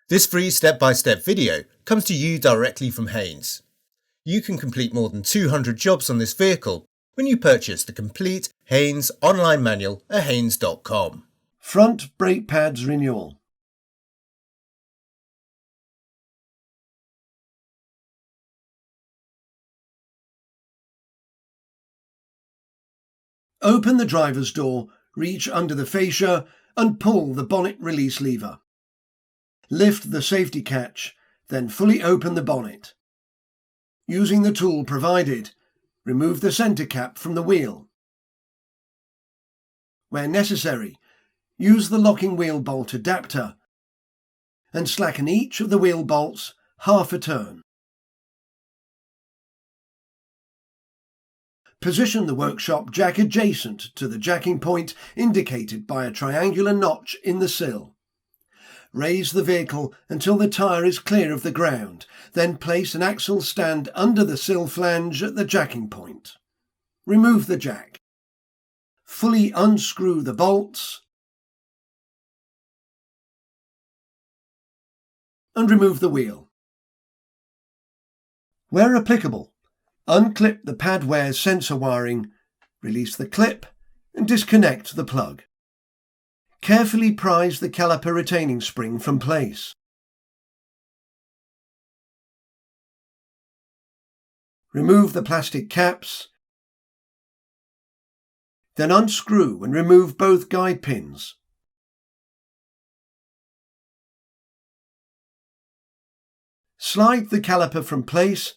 This free step-by-step video comes to you directly from Haynes. You can complete more than 200 jobs on this vehicle when you purchase the complete Haynes online manual at haynes.com. Front brake pads renewal. Open the driver's door, reach under the fascia and pull the bonnet release lever. Lift the safety catch, then fully open the bonnet. Using the tool provided, remove the centre cap from the wheel. Where necessary, use the locking wheel bolt adapter and slacken each of the wheel bolts half a turn. Position the workshop jack adjacent to the jacking point indicated by a triangular notch in the sill. Raise the vehicle until the tyre is clear of the ground, then place an axle stand under the sill flange at the jacking point. Remove the jack. Fully unscrew the bolts and remove the wheel. Where applicable, unclip the pad wear sensor wiring, release the clip and disconnect the plug. Carefully prise the caliper retaining spring from place. Remove the plastic caps, then unscrew and remove both guide pins. Slide the caliper from place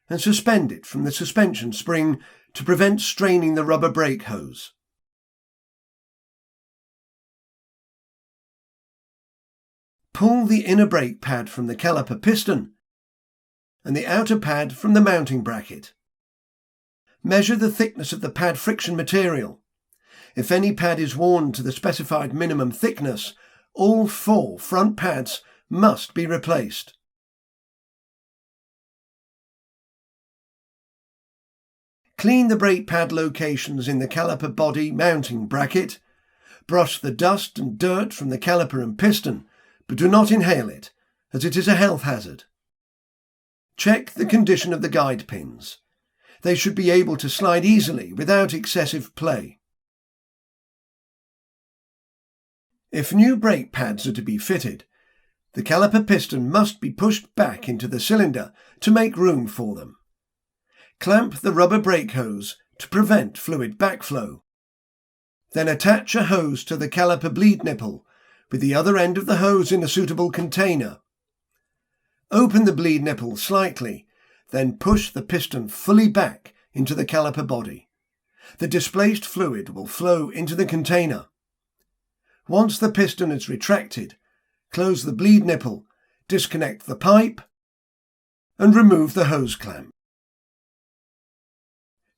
and suspend it from the suspension spring to prevent straining the rubber brake hose. Pull the inner brake pad from the caliper piston and the outer pad from the mounting bracket. Measure the thickness of the pad friction material. If any pad is worn to the specified minimum thickness, all 4 front pads must be replaced. Clean the brake pad locations in the caliper body mounting bracket. Brush the dust and dirt from the caliper and piston, but do not inhale it, as it is a health hazard. Check the condition of the guide pins. They should be able to slide easily without excessive play. If new brake pads are to be fitted, the caliper piston must be pushed back into the cylinder to make room for them. Clamp the rubber brake hose to prevent fluid backflow. Then attach a hose to the caliper bleed nipple, with the other end of the hose in a suitable container. Open the bleed nipple slightly, then push the piston fully back into the caliper body. The displaced fluid will flow into the container. Once the piston is retracted, close the bleed nipple, disconnect the pipe, and remove the hose clamp.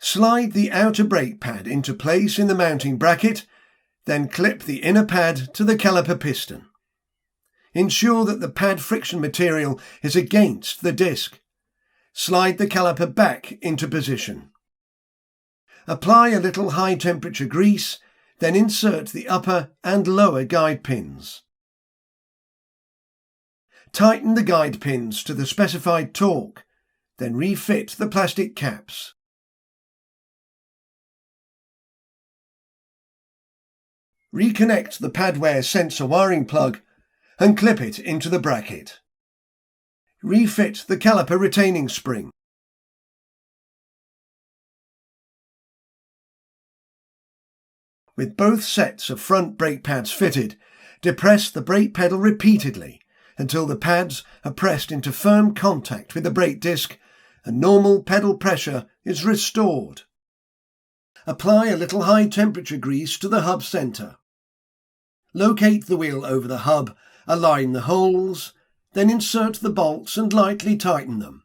Slide the outer brake pad into place in the mounting bracket, then clip the inner pad to the caliper piston. Ensure that the pad friction material is against the disc. Slide the caliper back into position. Apply a little high-temperature grease, then insert the upper and lower guide pins. Tighten the guide pins to the specified torque, then refit the plastic caps. Reconnect the pad wear sensor wiring plug and clip it into the bracket. Refit the caliper retaining spring. With both sets of front brake pads fitted, depress the brake pedal repeatedly until the pads are pressed into firm contact with the brake disc and normal pedal pressure is restored. Apply a little high-temperature grease to the hub centre. Locate the wheel over the hub, align the holes, then insert the bolts and lightly tighten them.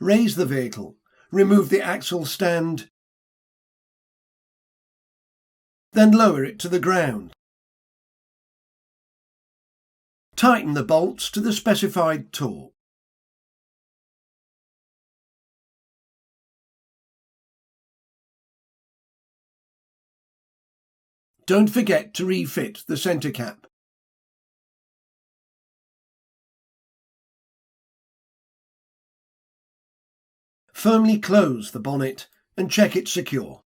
Raise the vehicle, remove the axle stand, then lower it to the ground. Tighten the bolts to the specified torque. Don't forget to refit the centre cap. Firmly close the bonnet and check it's secure.